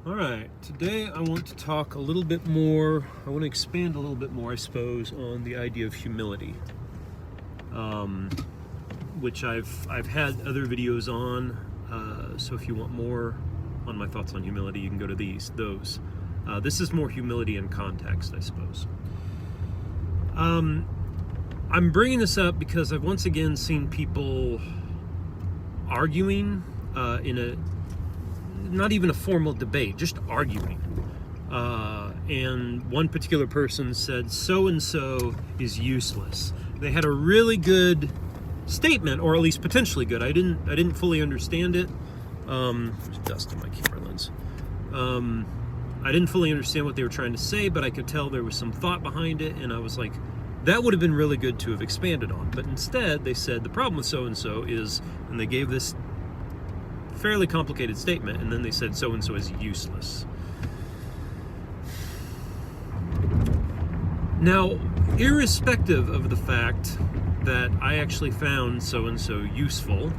All right, today I want to talk a little bit more, I want to expand a little bit more, I suppose, on the idea of humility, which I've had other videos on, so if you want more on my thoughts on humility, you can go to those. This is more humility in context, I suppose. I'm bringing this up because I've once again seen people arguing in a not even a formal debate, just arguing. And one particular person said, so-and-so is useless. They had a really good statement, or at least potentially good. I didn't fully understand it. There's dust on my camera lens. I didn't fully understand what they were trying to say, but I could tell there was some thought behind it, and I was like, that would have been really good to have expanded on. But instead, they said, the problem with so-and-so is, and they gave this fairly complicated statement, and then they said so-and-so is useless. Now, irrespective of the fact that I actually found so-and-so useful,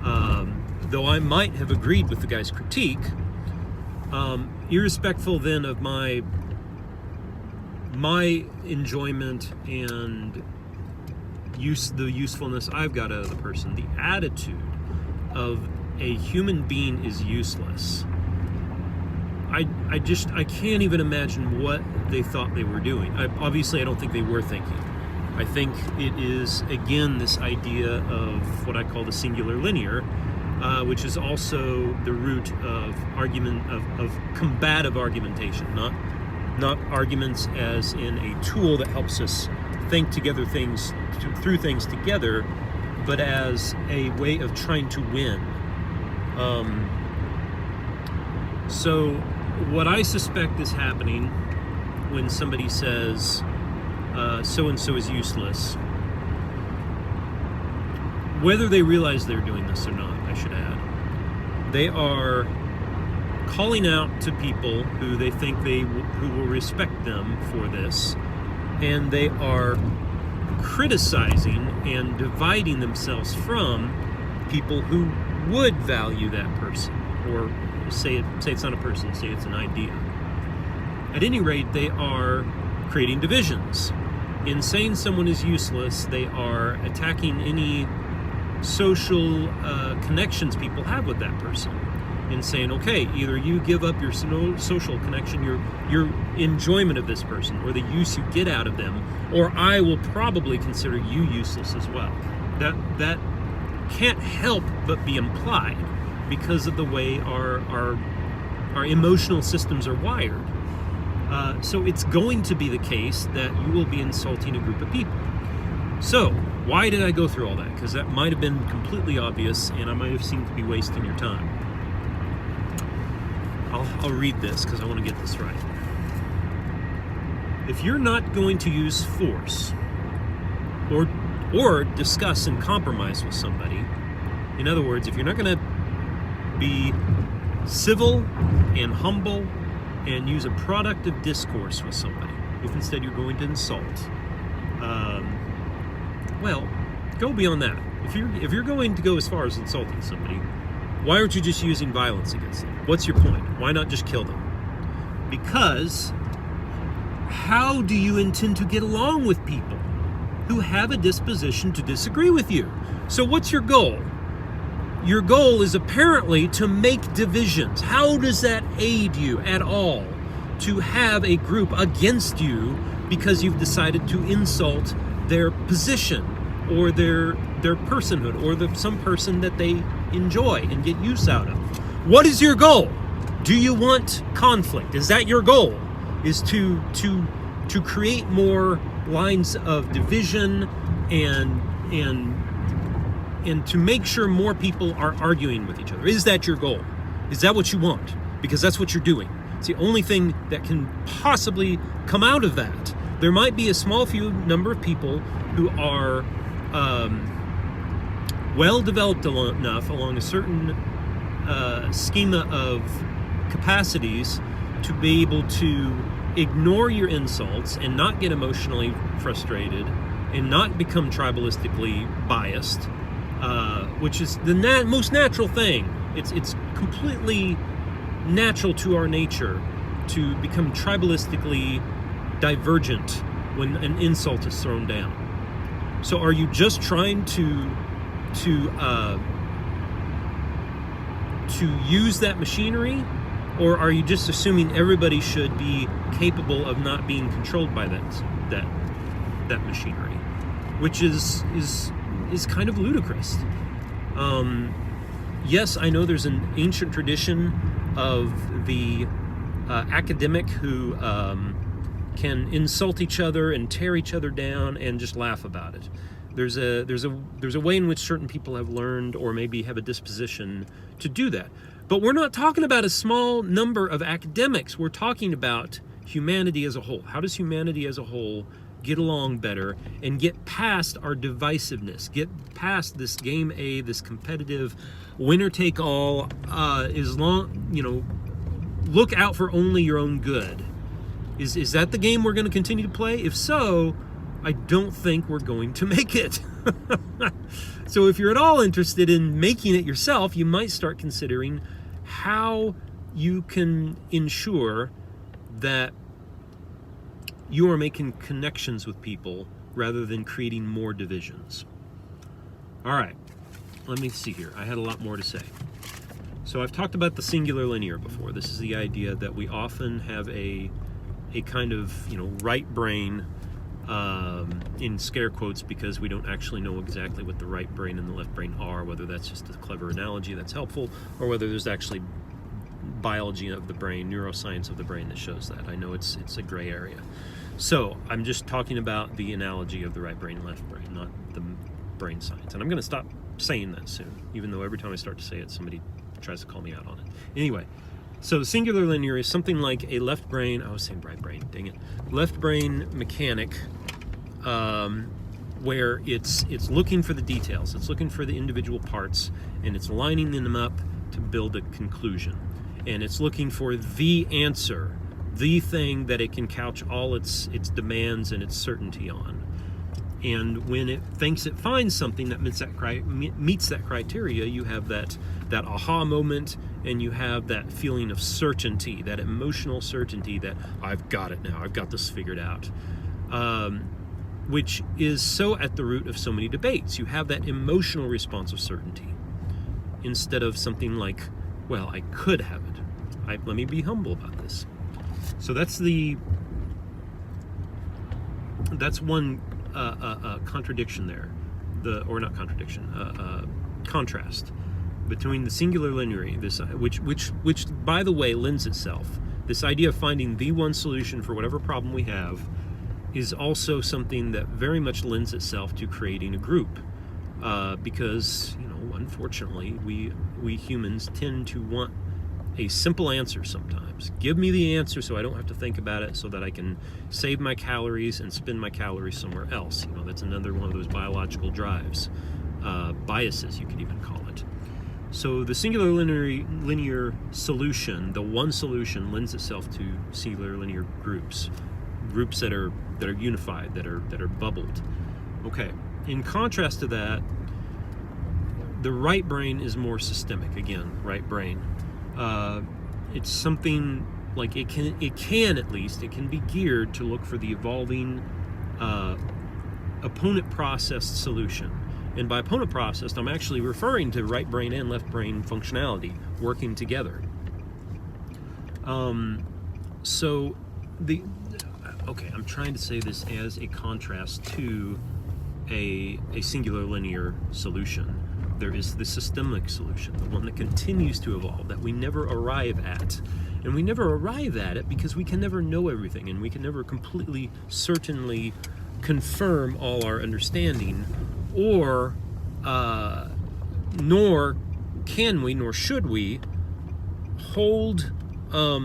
though I might have agreed with the guy's critique, irrespectful then of my enjoyment and the usefulness I've got out of the person, the attitude of a human being is useless. I can't even imagine what they thought they were doing. Obviously, I don't think they were thinking. I think it is, again, this idea of what I call the singular linear, which is also the root of of combative argumentation, not arguments as in a tool that helps us think through things together, but as a way of trying to win. So what I suspect is happening when somebody says so-and-so is useless, whether they realize they're doing this or not, I should add, they are calling out to people who they think who will respect them for this, and they are criticizing and dividing themselves from people who would value that person, or say it's not a person, say it's an idea. At any rate, they are creating divisions. In saying someone is useless, they are attacking any social connections people have with that person, and saying, okay, either you give up your social connection, your enjoyment of this person, or the use you get out of them, or I will probably consider you useless as well. That can't help but be implied because of the way our emotional systems are wired. So it's going to be the case that you will be insulting a group of people. So why did I go through all that? Because that might have been completely obvious, and I might have seemed to be wasting your time. I'll read this because I want to get this right. If you're not going to use force or discuss and compromise with somebody, in other words, if you're not going to be civil and humble and use a productive discourse with somebody, if instead you're going to insult, well, go beyond that. If you're going to go as far as insulting somebody, why aren't you just using violence against them? What's your point? Why not just kill them? Because how do you intend to get along with people who have a disposition to disagree with you? So what's your goal? Your goal is apparently to make divisions. How does that aid you at all to have a group against you because you've decided to insult their position or their personhood, or some person that they enjoy and get use out of? What is your goal? Do you want conflict? Is that your goal? Is to create more lines of division and to make sure more people are arguing with each other? Is that your goal? Is that what you want? Because that's what you're doing. It's the only thing that can possibly come out of that. There might be a small few number of people who are well developed enough along a certain schema of capacities to be able to ignore your insults and not get emotionally frustrated and not become tribalistically biased, which is the most natural thing. It's completely natural to our nature to become tribalistically divergent when an insult is thrown down. So are you just trying to use that machinery, or are you just assuming everybody should be capable of not being controlled by that machinery, which is kind of ludicrous. Yes, I know there's an ancient tradition of the academic who can insult each other and tear each other down and just laugh about it. There's a way in which certain people have learned or maybe have a disposition to do that. But we're not talking about a small number of academics. We're talking about humanity as a whole. How does humanity as a whole get along better and get past our divisiveness, get past this game A, this competitive winner take all, look out for only your own good. Is that the game we're going to continue to play? If so, I don't think we're going to make it. So if you're at all interested in making it yourself, you might start considering how you can ensure that you are making connections with people rather than creating more divisions. All right, let me see here. I had a lot more to say. So I've talked about the singular linear before. This is the idea that we often have a kind of, right brain, in scare quotes, because we don't actually know exactly what the right brain and the left brain are, whether that's just a clever analogy that's helpful, or whether there's actually biology of the brain, neuroscience of the brain that shows that. I know it's a gray area. So I'm just talking about the analogy of the right brain, left brain, not the brain science. And I'm going to stop saying that soon, even though every time I start to say it, somebody tries to call me out on it. Anyway, so singular linear is something like a left brain, I was saying right brain, dang it, left brain mechanic, where it's looking for the details, it's looking for the individual parts, and it's lining them up to build a conclusion. And it's looking for the answer, the thing that it can couch all its demands and its certainty on. And when it thinks it finds something that meets that criteria, you have that aha moment, and you have that feeling of certainty, that emotional certainty that I've got it now, I've got this figured out, which is so at the root of so many debates. You have that emotional response of certainty instead of something like, well, I could have it. Let me be humble about this. So that's one contradiction there, contrast between the singular linear, which by the way lends itself, this idea of finding the one solution for whatever problem we have, is also something that very much lends itself to creating a group, because unfortunately we humans tend to want a simple answer sometimes. Give me the answer so I don't have to think about it, so that I can save my calories and spend my calories somewhere else. That's another one of those biological drives, biases you could even call it. So the singular linear solution, the one solution, lends itself to singular linear groups that are unified, that are bubbled. Okay. In contrast to that, the right brain is more systemic. Again, right brain. It's something like it can be geared to look for the evolving opponent processed solution. And by opponent processed, I'm actually referring to right brain and left brain functionality working together. I'm trying to say this as a contrast to a singular linear solution. There is the systemic solution, the one that continues to evolve, that we never arrive at. And we never arrive at it because we can never know everything, and we can never completely, certainly confirm all our understanding, or nor can we, nor should we, hold, how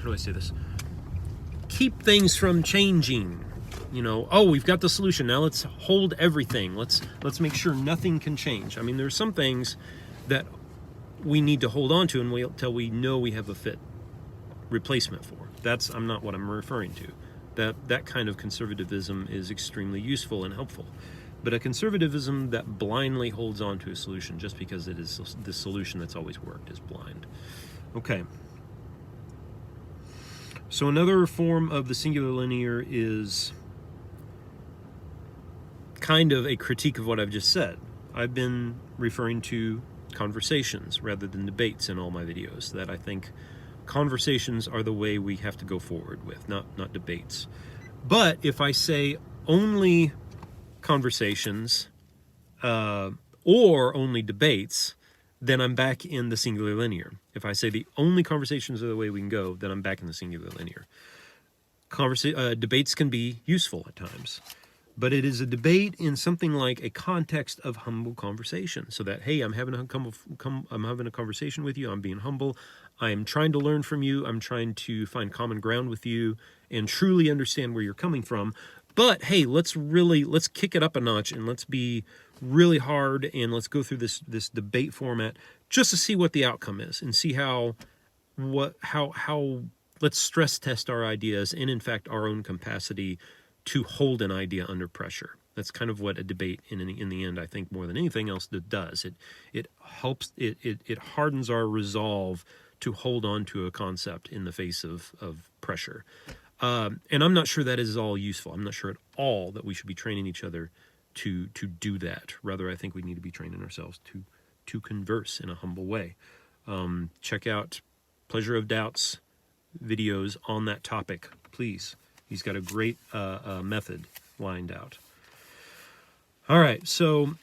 do I say this? Keep things from changing. We've got the solution, now let's hold everything. Let's make sure nothing can change. I mean, there's some things that we need to hold on to until we know we have a fit replacement for. That's not what I'm referring to. That kind of conservatism is extremely useful and helpful. But a conservatism that blindly holds on to a solution just because it is the solution that's always worked is blind. Okay. So another form of the singular linear is kind of a critique of what I've just said. I've been referring to conversations rather than debates in all my videos, that I think conversations are the way we have to go forward with, not debates. But if I say only conversations or only debates, then I'm back in the singular linear. If I say the only conversations are the way we can go, then I'm back in the singular linear. Debates can be useful at times, but it is a debate in something like a context of humble conversation, so that, hey, I'm having a conversation with you, I'm being humble, I'm trying to learn from you, I'm trying to find common ground with you and truly understand where you're coming from. But hey, let's kick it up a notch and let's be really hard and let's go through this debate format just to see what the outcome is and see how let's stress test our ideas and in fact our own capacity to hold an idea under pressure. That's kind of what a debate in the end, I think, more than anything else, does. It helps, it hardens our resolve to hold on to a concept in the face of pressure. And I'm not sure that is all useful. I'm not sure at all that we should be training each other to do that. Rather, I think we need to be training ourselves to converse in a humble way. Check out Pleasure of Doubt's videos on that topic, please. He's got a great method lined out. All right, so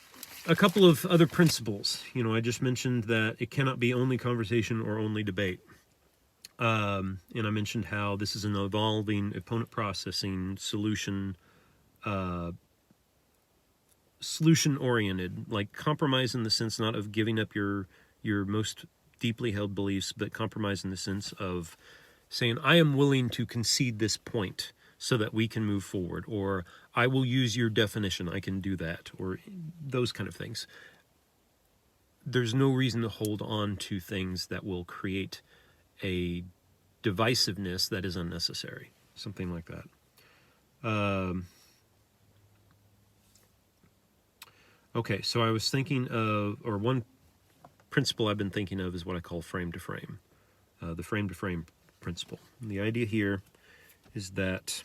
a couple of other principles. I just mentioned that it cannot be only conversation or only debate. And I mentioned how this is an evolving opponent processing solution-oriented, like compromise in the sense not of giving up your most deeply held beliefs, but compromise in the sense of saying, I am willing to concede this point so that we can move forward, or I will use your definition, I can do that, or those kind of things. There's no reason to hold on to things that will create a divisiveness that is unnecessary, something like that. Okay, so I was thinking of, or one principle I've been thinking of is what I call frame to frame, the frame to frame principle. And the idea here is that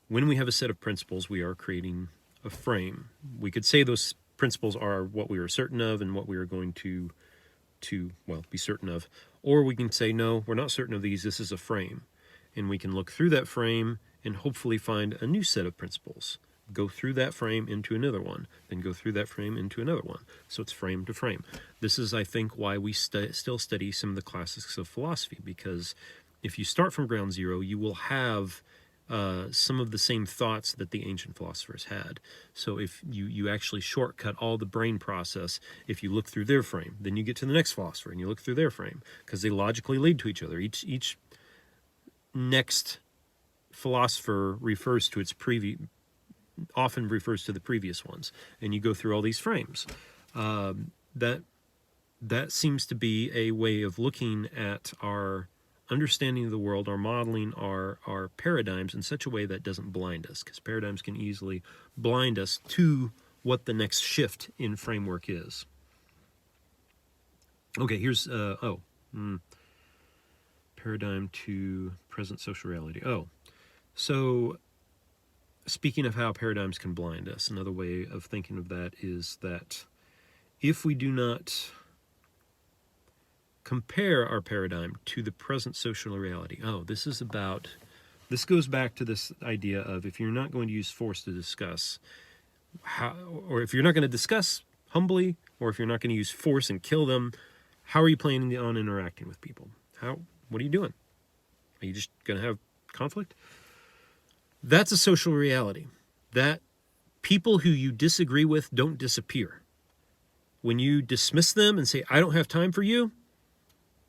when we have a set of principles, we are creating a frame. We could say those principles are what we are certain of and what we are going to be certain of. Or we can say, no, we're not certain of these, this is a frame. And we can look through that frame and hopefully find a new set of principles. Go through that frame into another one, then go through that frame into another one. So it's frame to frame. This is, I think, why we still study some of the classics of philosophy, because if you start from ground zero, you will have some of the same thoughts that the ancient philosophers had. So if you actually shortcut all the brain process, if you look through their frame, then you get to the next philosopher and you look through their frame, because they logically lead to each other. Each next philosopher refers to often refers to the previous ones, and you go through all these frames. That seems to be a way of looking at our understanding of the world, our modeling, our paradigms in such a way that doesn't blind us, because paradigms can easily blind us to what the next shift in framework is. Okay, here's, paradigm to present social reality. So speaking of how paradigms can blind us, another way of thinking of that is that if we do not compare our paradigm to the present social reality, this goes back to this idea of, if you're not going to use force to discuss, or if you're not going to discuss humbly, or if you're not going to use force and kill them, how are you planning on interacting with people? What are you doing? Are you just going to have conflict? That's a social reality. That people who you disagree with don't disappear. When you dismiss them and say, I don't have time for you,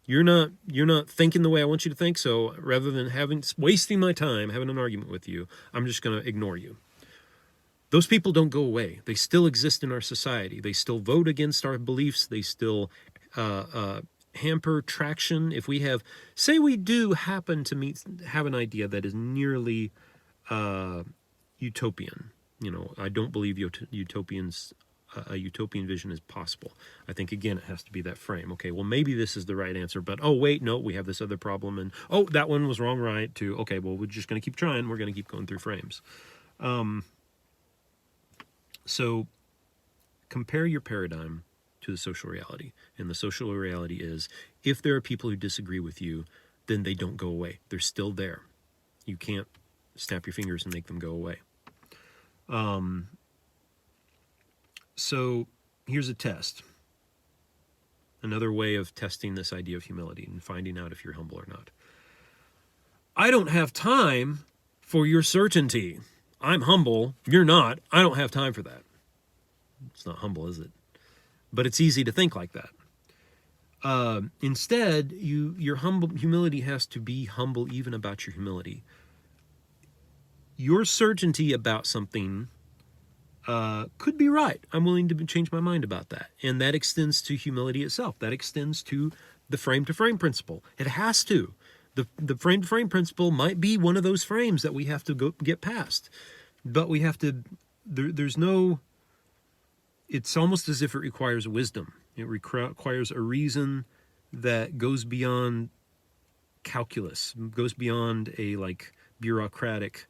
you're not thinking the way I want you to think, so rather than wasting my time having an argument with you, I'm just going to ignore you. Those people don't go away. They still exist in our society. They still vote against our beliefs. They still hamper traction. If we say we do happen to have an idea that is nearly utopian. I don't believe utopians a utopian vision is possible. I think, again, it has to be that frame. Okay, well, maybe this is the right answer, but oh, wait, no, we have this other problem, and oh, that one was wrong, right, too. Okay, well, we're just going to keep trying. We're going to keep going through frames. So compare your paradigm to the social reality. And the social reality is, if there are people who disagree with you, then they don't go away. They're still there. You can't snap your fingers and make them go away. So here's a test. Another way of testing this idea of humility and finding out if you're humble or not. I don't have time for your certainty. I'm humble. You're not. I don't have time for that. It's not humble, is it? But it's easy to think like that. Instead, your humility has to be humble even about your humility. Your certainty about something could be right. I'm willing to change my mind about that. And that extends to humility itself. That extends to the frame-to-frame principle. It has to. The frame-to-frame principle might be one of those frames that we have to go get past. But we have to, there's no, it's almost as if it requires wisdom. It requires a reason that goes beyond calculus, goes beyond a bureaucratic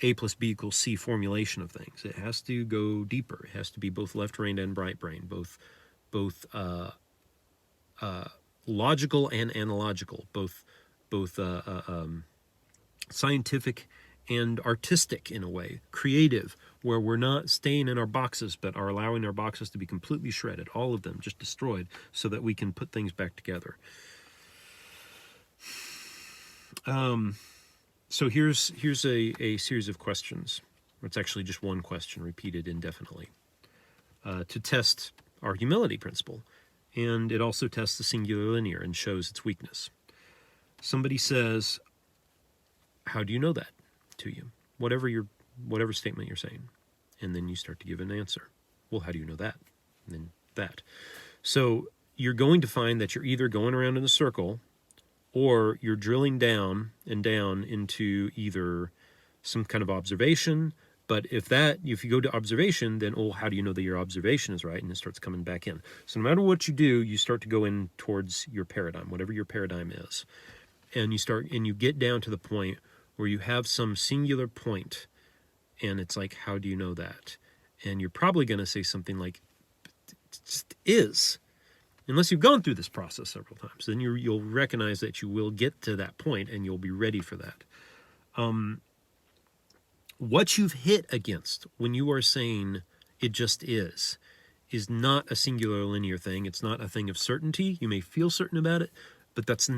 A plus B equals C formulation of things. It has to go deeper. It has to be both left-brained and right-brained, both logical and analogical, both scientific and artistic in a way, creative, where we're not staying in our boxes, but are allowing our boxes to be completely shredded, all of them just destroyed, so that we can put things back together. So here's a series of questions. It's actually just one question repeated indefinitely to test our humility principle. And it also tests the singular linear and shows its weakness. Somebody says, how do you know that to you? Whatever statement you're saying. And then you start to give an answer. Well, how do you know that? And then that. So you're going to find that you're either going around in a circle, or you're drilling down and down into either some kind of observation. But if you go to observation, then, oh, how do you know that your observation is right? And it starts coming back in. So no matter what you do, you start to go in towards your paradigm, whatever your paradigm is. And you get down to the point where you have some singular point, and it's like, how do you know that? And you're probably going to say something like, it just is. Unless you've gone through this process several times, then you'll recognize that you will get to that point, and you'll be ready for that. What you've hit against when you are saying it just is not a singular linear thing. It's not a thing of certainty. You may feel certain about it, but it's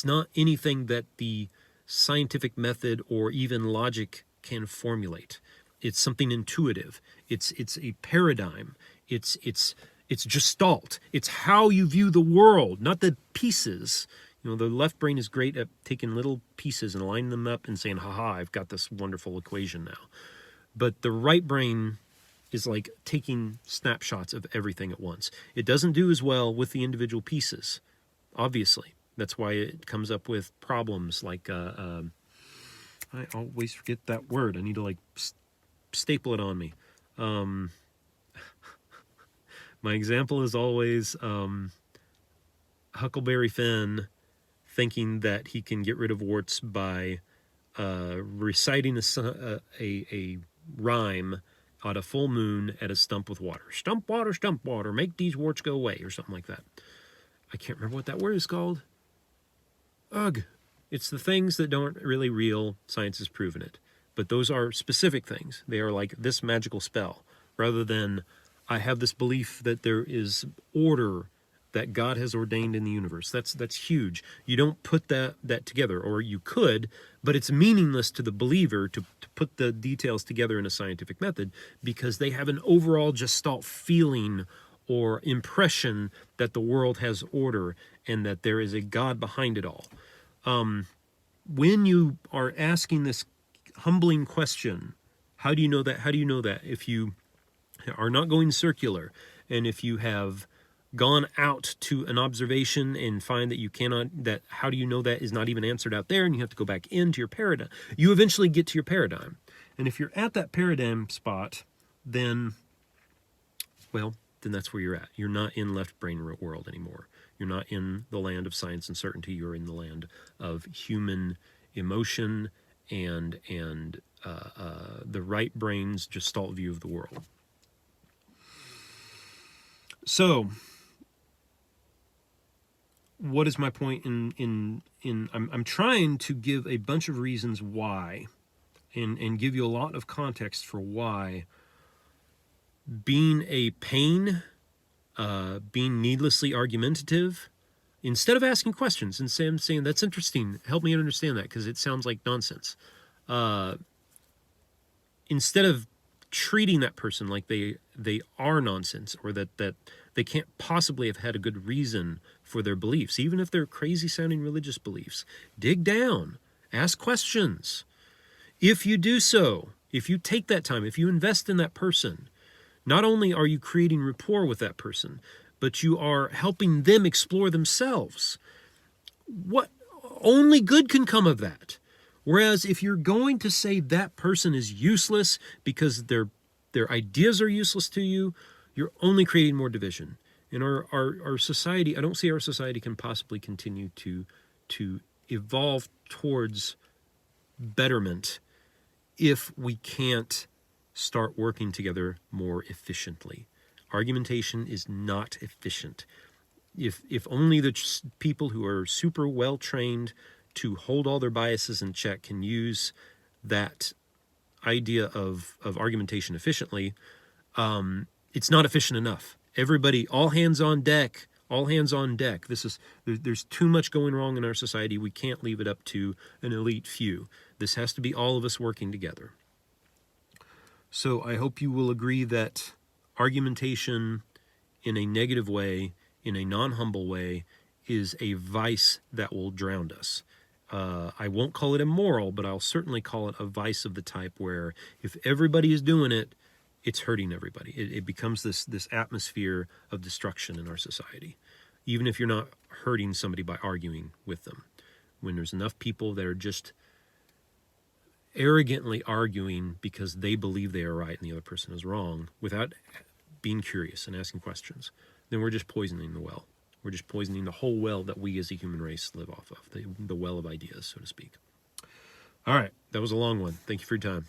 not anything that the scientific method or even logic can formulate. It's something intuitive. It's a paradigm. It's gestalt. It's how you view the world, not the pieces. The left brain is great at taking little pieces and aligning them up and saying, haha, I've got this wonderful equation now. But the right brain is like taking snapshots of everything at once. It doesn't do as well with the individual pieces, obviously. That's why it comes up with problems like, I always forget that word. I need to staple it on me. My example is always Huckleberry Finn thinking that he can get rid of warts by reciting a rhyme on a full moon at a stump with water. Stump water, make these warts go away, or something like that. I can't remember what that word is called. Ugh. It's the things that don't really real. Science has proven it. But those are specific things. They are like this magical spell, rather than I have this belief that there is order that God has ordained in the universe. That's huge. You don't put that together, or you could, but it's meaningless to the believer to put the details together in a scientific method, because they have an overall gestalt feeling or impression that the world has order and that there is a God behind it all. When you are asking this humbling question, how do you know that? How do you know that? If you are not going circular, and if you have gone out to an observation and find that you cannot, that how do you know that is not even answered out there, and you have to go back into your paradigm, you eventually get to your paradigm. And if you're at that paradigm spot, then well, then that's where you're at. You're not in left brain world anymore. You're not in the land of science and certainty. You're in the land of human emotion and the right brain's gestalt view of the world. So, what is my point I'm trying to give a bunch of reasons why, and give you a lot of context for why being a pain, being needlessly argumentative, instead of asking questions and saying that's interesting, help me understand that because it sounds like nonsense. Instead of treating that person like they are nonsense, or that they can't possibly have had a good reason for their beliefs, even if they're crazy sounding religious beliefs, dig down, ask questions. If you do so, if you take that time, if you invest in that person, not only are you creating rapport with that person, but you are helping them explore themselves. What only good can come of that? Whereas if you're going to say that person is useless because their ideas are useless to you, you're only creating more division. In our society, I don't see our society can possibly continue to evolve towards betterment if we can't start working together more efficiently. Argumentation is not efficient. If only the people who are super well trained to hold all their biases in check can use that idea of argumentation efficiently, it's not efficient enough. Everybody, all hands on deck, all hands on deck. There's too much going wrong in our society. We can't leave it up to an elite few. This has to be all of us working together. So I hope you will agree that argumentation in a negative way, in a non-humble way, is a vice that will drown us. I won't call it immoral, but I'll certainly call it a vice of the type where if everybody is doing it, it's hurting everybody. It becomes this atmosphere of destruction in our society, even if you're not hurting somebody by arguing with them. When there's enough people that are just arrogantly arguing because they believe they are right and the other person is wrong without being curious and asking questions, then we're just poisoning the well. We're just poisoning the whole well that we as a human race live off of, the well of ideas, so to speak. All right, that was a long one. Thank you for your time.